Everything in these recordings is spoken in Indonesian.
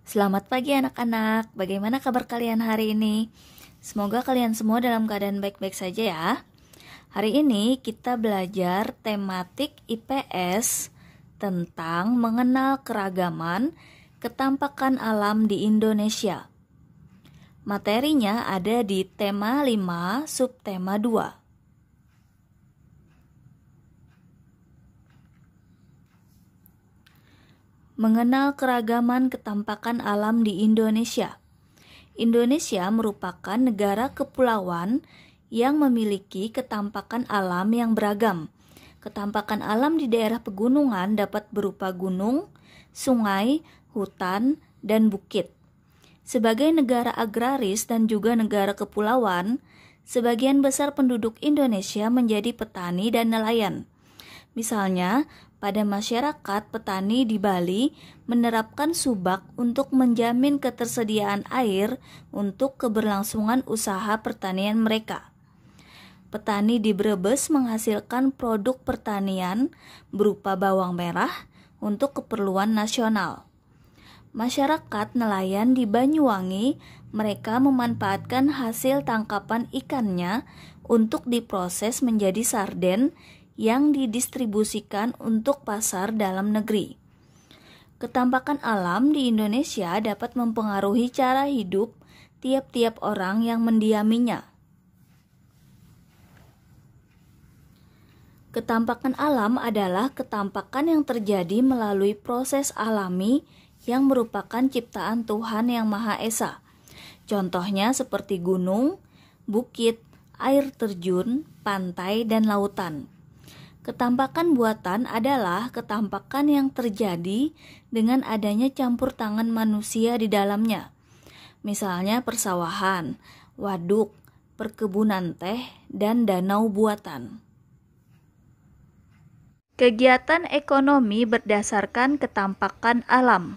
Selamat pagi anak-anak, bagaimana kabar kalian hari ini? Semoga kalian semua dalam keadaan baik-baik saja ya. Hari ini kita belajar tematik IPS tentang mengenal keragaman ketampakan alam di Indonesia. Materinya ada di tema 5, subtema 2. Mengenal keragaman ketampakan alam di Indonesia. Indonesia merupakan negara kepulauan yang memiliki ketampakan alam yang beragam. Ketampakan alam di daerah pegunungan dapat berupa gunung, sungai, hutan, dan bukit. Sebagai negara agraris dan juga negara kepulauan, sebagian besar penduduk Indonesia menjadi petani dan nelayan. Misalnya, pada masyarakat petani di Bali menerapkan subak untuk menjamin ketersediaan air untuk keberlangsungan usaha pertanian mereka. Petani di Brebes menghasilkan produk pertanian berupa bawang merah untuk keperluan nasional. Masyarakat nelayan di Banyuwangi, mereka memanfaatkan hasil tangkapan ikannya untuk diproses menjadi sarden yang didistribusikan untuk pasar dalam negeri. Ketampakan alam di Indonesia dapat mempengaruhi cara hidup tiap-tiap orang yang mendiaminya. Ketampakan alam adalah ketampakan yang terjadi melalui proses alami yang merupakan ciptaan Tuhan Yang Maha Esa. Contohnya seperti gunung, bukit, air terjun, pantai, dan lautan. Ketampakan buatan adalah ketampakan yang terjadi dengan adanya campur tangan manusia di dalamnya. Misalnya persawahan, waduk, perkebunan teh, dan danau buatan. Kegiatan ekonomi berdasarkan ketampakan alam.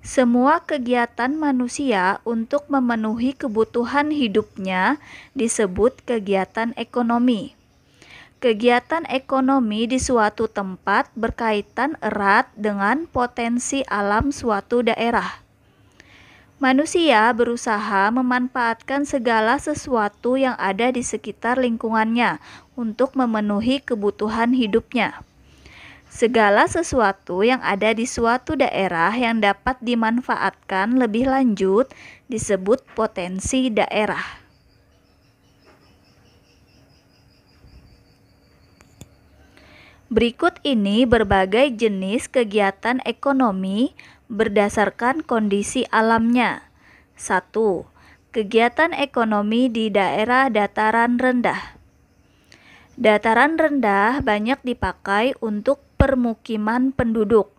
Semua kegiatan manusia untuk memenuhi kebutuhan hidupnya disebut kegiatan ekonomi. Kegiatan ekonomi di suatu tempat berkaitan erat dengan potensi alam suatu daerah. Manusia berusaha memanfaatkan segala sesuatu yang ada di sekitar lingkungannya untuk memenuhi kebutuhan hidupnya. Segala sesuatu yang ada di suatu daerah yang dapat dimanfaatkan lebih lanjut disebut potensi daerah. Berikut ini berbagai jenis kegiatan ekonomi berdasarkan kondisi alamnya. 1. Kegiatan ekonomi di daerah dataran rendah. Dataran rendah banyak dipakai untuk permukiman penduduk.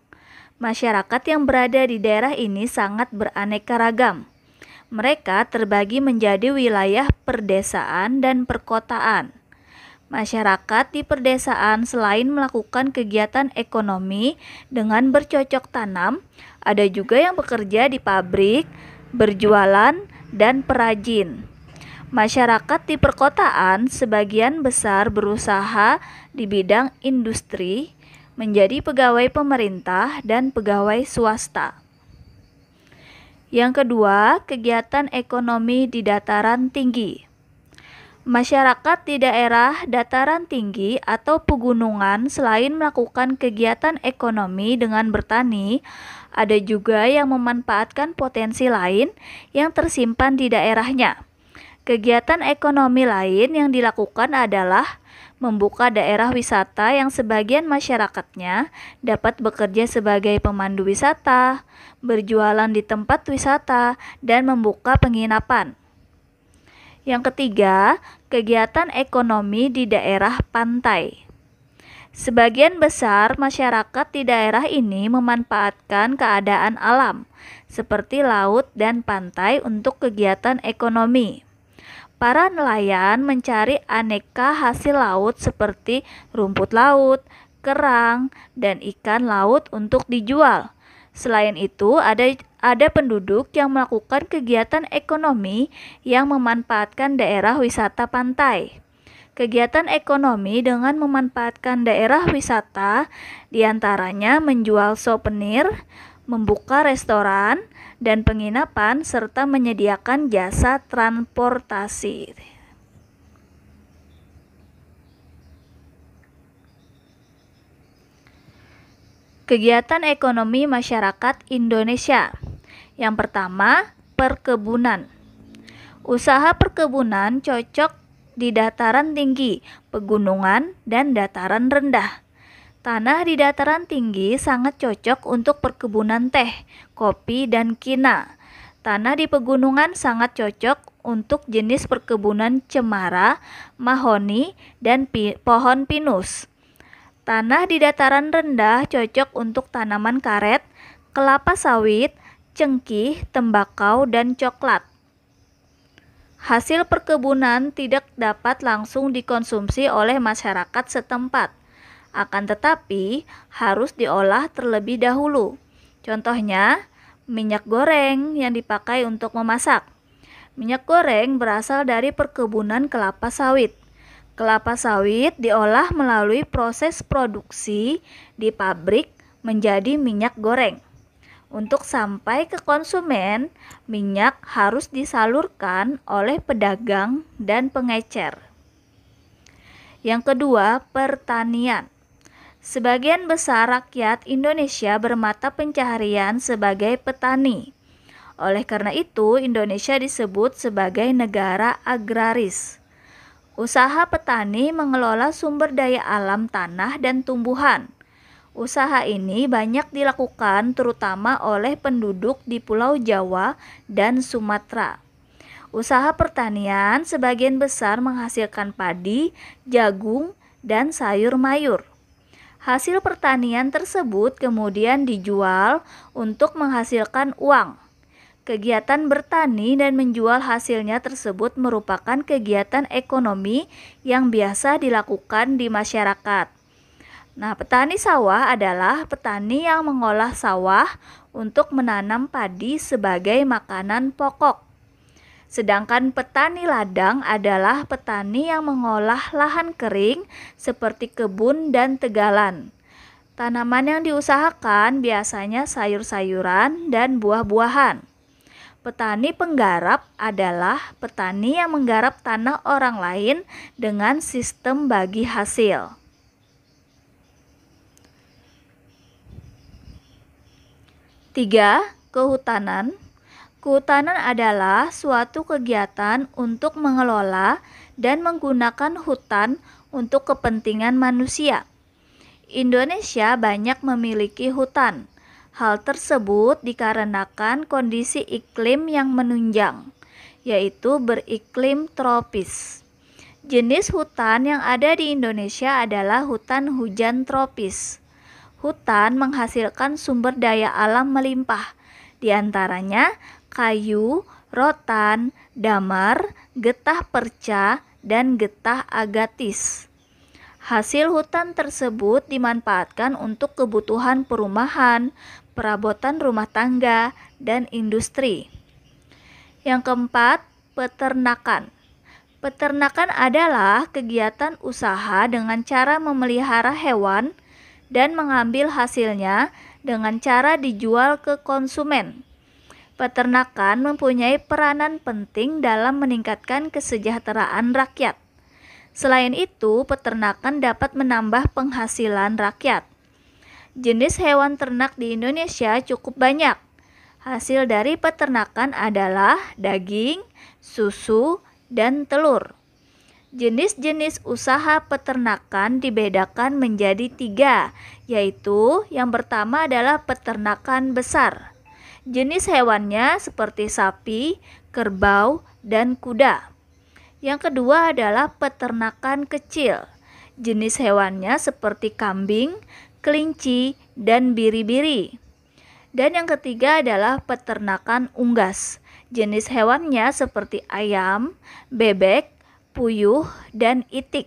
Masyarakat yang berada di daerah ini sangat beraneka ragam. Mereka terbagi menjadi wilayah perdesaan dan perkotaan. Masyarakat di perdesaan selain melakukan kegiatan ekonomi dengan bercocok tanam, ada juga yang bekerja di pabrik, berjualan, dan perajin. Masyarakat di perkotaan sebagian besar berusaha di bidang industri, menjadi pegawai pemerintah dan pegawai swasta. Yang kedua, kegiatan ekonomi di dataran tinggi. Masyarakat di daerah dataran tinggi atau pegunungan selain melakukan kegiatan ekonomi dengan bertani, ada juga yang memanfaatkan potensi lain yang tersimpan di daerahnya. Kegiatan ekonomi lain yang dilakukan adalah membuka daerah wisata yang sebagian masyarakatnya dapat bekerja sebagai pemandu wisata, berjualan di tempat wisata, dan membuka penginapan. Yang ketiga, kegiatan ekonomi di daerah pantai. Sebagian besar masyarakat di daerah ini memanfaatkan keadaan alam, seperti laut dan pantai untuk kegiatan ekonomi. Para nelayan mencari aneka hasil laut seperti rumput laut, kerang, dan ikan laut untuk dijual. Selain itu, ada penduduk yang melakukan kegiatan ekonomi yang memanfaatkan daerah wisata pantai. Kegiatan ekonomi dengan memanfaatkan daerah wisata diantaranya menjual souvenir, membuka restoran dan penginapan, serta menyediakan jasa transportasi. Kegiatan ekonomi masyarakat Indonesia. Yang pertama, perkebunan. Usaha perkebunan cocok di dataran tinggi, pegunungan, dan dataran rendah. Tanah di dataran tinggi sangat cocok untuk perkebunan teh, kopi, dan kina. Tanah di pegunungan sangat cocok untuk jenis perkebunan cemara, mahoni, dan pohon pinus. Tanah di dataran rendah cocok untuk tanaman karet, kelapa sawit, cengkih, tembakau, dan coklat. Hasil perkebunan tidak dapat langsung dikonsumsi oleh masyarakat setempat, akan tetapi harus diolah terlebih dahulu. Contohnya, minyak goreng yang dipakai untuk memasak. Minyak goreng berasal dari perkebunan kelapa sawit. Kelapa sawit diolah melalui proses produksi di pabrik menjadi minyak goreng. Untuk sampai ke konsumen, minyak harus disalurkan oleh pedagang dan pengecer. Yang kedua, pertanian. Sebagian besar rakyat Indonesia bermata pencaharian sebagai petani. Oleh karena itu, Indonesia disebut sebagai negara agraris. Usaha petani mengelola sumber daya alam tanah dan tumbuhan. Usaha ini banyak dilakukan terutama oleh penduduk di Pulau Jawa dan Sumatera. Usaha pertanian sebagian besar menghasilkan padi, jagung, dan sayur mayur. Hasil pertanian tersebut kemudian dijual untuk menghasilkan uang. Kegiatan bertani dan menjual hasilnya tersebut merupakan kegiatan ekonomi yang biasa dilakukan di masyarakat. Nah, petani sawah adalah petani yang mengolah sawah untuk menanam padi sebagai makanan pokok. Sedangkan petani ladang adalah petani yang mengolah lahan kering seperti kebun dan tegalan. Tanaman yang diusahakan biasanya sayur-sayuran dan buah-buahan. Petani penggarap adalah petani yang menggarap tanah orang lain dengan sistem bagi hasil. Tiga, kehutanan. Kehutanan adalah suatu kegiatan untuk mengelola dan menggunakan hutan untuk kepentingan manusia. Indonesia banyak memiliki hutan. Hal tersebut dikarenakan kondisi iklim yang menunjang, yaitu beriklim tropis. Jenis hutan yang ada di Indonesia adalah hutan hujan tropis. Hutan menghasilkan sumber daya alam melimpah, di antaranya kayu, rotan, damar, getah perca, dan getah agatis. Hasil hutan tersebut dimanfaatkan untuk kebutuhan perumahan, perabotan rumah tangga, dan industri. Yang keempat, peternakan. Peternakan adalah kegiatan usaha dengan cara memelihara hewan dan mengambil hasilnya dengan cara dijual ke konsumen. Peternakan mempunyai peranan penting dalam meningkatkan kesejahteraan rakyat. Selain itu, peternakan dapat menambah penghasilan rakyat. Jenis hewan ternak di Indonesia cukup banyak. Hasil dari peternakan adalah daging, susu, dan telur. Jenis-jenis usaha peternakan dibedakan menjadi tiga, yaitu yang pertama adalah peternakan besar. Jenis hewannya seperti sapi, kerbau, dan kuda. Yang kedua adalah peternakan kecil. Jenis hewannya seperti kambing, kelinci, dan biri-biri. Dan yang ketiga adalah peternakan unggas. Jenis hewannya seperti ayam, bebek, puyuh, dan itik.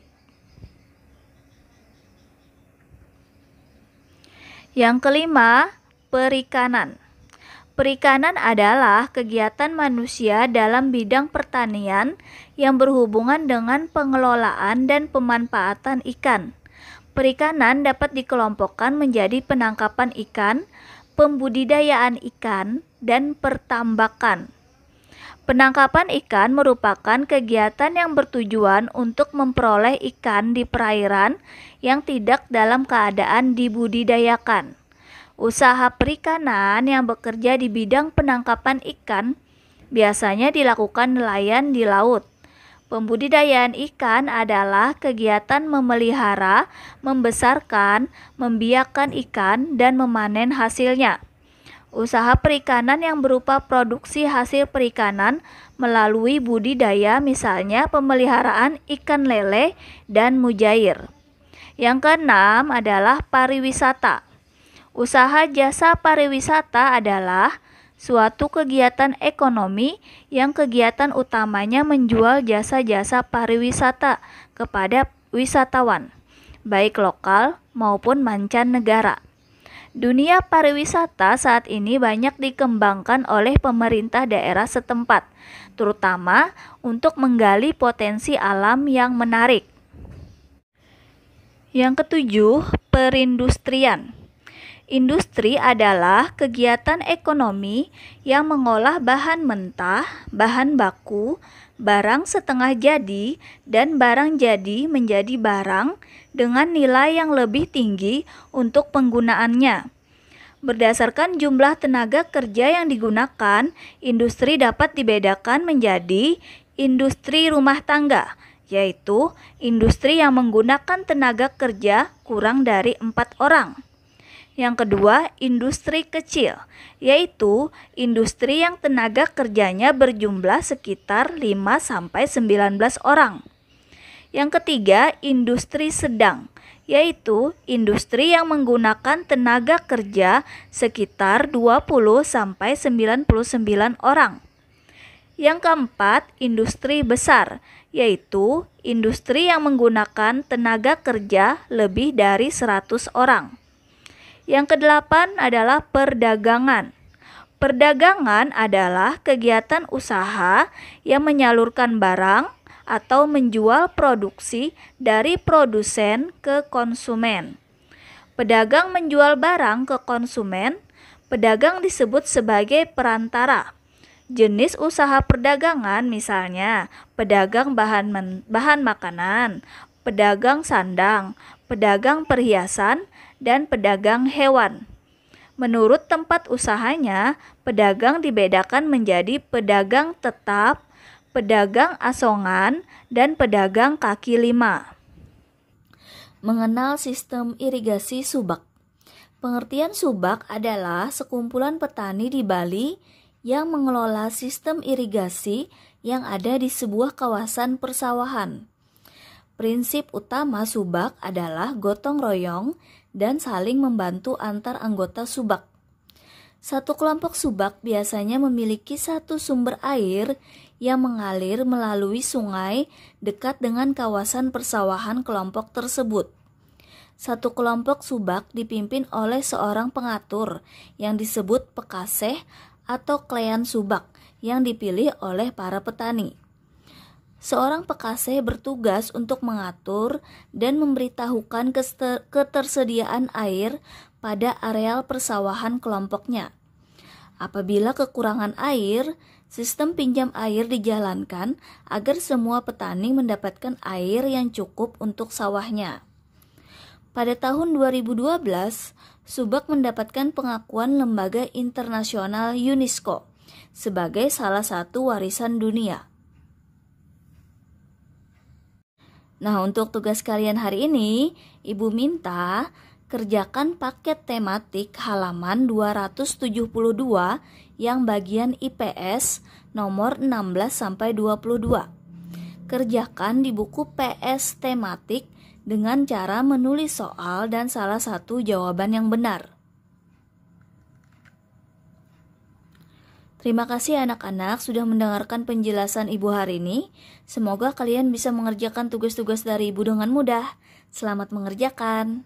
Yang kelima, perikanan. Perikanan adalah kegiatan manusia dalam bidang pertanian yang berhubungan dengan pengelolaan dan pemanfaatan ikan. Perikanan dapat dikelompokkan menjadi penangkapan ikan, pembudidayaan ikan, dan pertambakan. Penangkapan ikan merupakan kegiatan yang bertujuan untuk memperoleh ikan di perairan yang tidak dalam keadaan dibudidayakan. Usaha perikanan yang bekerja di bidang penangkapan ikan biasanya dilakukan nelayan di laut. Pembudidayaan ikan adalah kegiatan memelihara, membesarkan, membiakkan ikan, dan memanen hasilnya. Usaha perikanan yang berupa produksi hasil perikanan melalui budidaya, misalnya pemeliharaan ikan lele dan mujair. Yang keenam adalah pariwisata. Usaha jasa pariwisata adalah suatu kegiatan ekonomi yang kegiatan utamanya menjual jasa-jasa pariwisata kepada wisatawan, baik lokal maupun mancanegara. Dunia pariwisata saat ini banyak dikembangkan oleh pemerintah daerah setempat, terutama untuk menggali potensi alam yang menarik. Yang ketujuh, perindustrian. Industri adalah kegiatan ekonomi yang mengolah bahan mentah, bahan baku, barang setengah jadi, dan barang jadi menjadi barang dengan nilai yang lebih tinggi untuk penggunaannya. Berdasarkan jumlah tenaga kerja yang digunakan, industri dapat dibedakan menjadi industri rumah tangga, yaitu industri yang menggunakan tenaga kerja kurang dari 4 orang. Yang kedua, industri kecil, yaitu industri yang tenaga kerjanya berjumlah sekitar 5-19 orang. Yang ketiga, industri sedang, yaitu industri yang menggunakan tenaga kerja sekitar 20-99 orang. Yang keempat, industri besar, yaitu industri yang menggunakan tenaga kerja lebih dari 100 orang. Yang kedelapan adalah perdagangan. Perdagangan adalah kegiatan usaha yang menyalurkan barang atau menjual produksi dari produsen ke konsumen. Pedagang menjual barang ke konsumen, pedagang disebut sebagai perantara. Jenis usaha perdagangan misalnya pedagang bahan makanan, pedagang sandang, pedagang perhiasan, dan pedagang hewan. Menurut tempat usahanya, pedagang dibedakan menjadi pedagang tetap, pedagang asongan, dan pedagang kaki lima. Mengenal sistem irigasi subak. Pengertian subak adalah sekumpulan petani di Bali yang mengelola sistem irigasi yang ada di sebuah kawasan persawahan. Prinsip utama subak adalah gotong royong dan saling membantu antar anggota subak. Satu kelompok subak biasanya memiliki satu sumber air yang mengalir melalui sungai dekat dengan kawasan persawahan kelompok tersebut. Satu kelompok subak dipimpin oleh seorang pengatur yang disebut pekaseh atau klean subak yang dipilih oleh para petani. Seorang pekaseh bertugas untuk mengatur dan memberitahukan ketersediaan air pada areal persawahan kelompoknya. Apabila kekurangan air, sistem pinjam air dijalankan agar semua petani mendapatkan air yang cukup untuk sawahnya. Pada tahun 2012, subak mendapatkan pengakuan Lembaga Internasional UNESCO sebagai salah satu warisan dunia. Nah, untuk tugas kalian hari ini, Ibu minta kerjakan paket tematik halaman 272 yang bagian IPS nomor 16-22. Kerjakan di buku PS tematik dengan cara menulis soal dan salah satu jawaban yang benar. Terima kasih anak-anak sudah mendengarkan penjelasan Ibu hari ini. Semoga kalian bisa mengerjakan tugas-tugas dari Ibu dengan mudah. Selamat mengerjakan.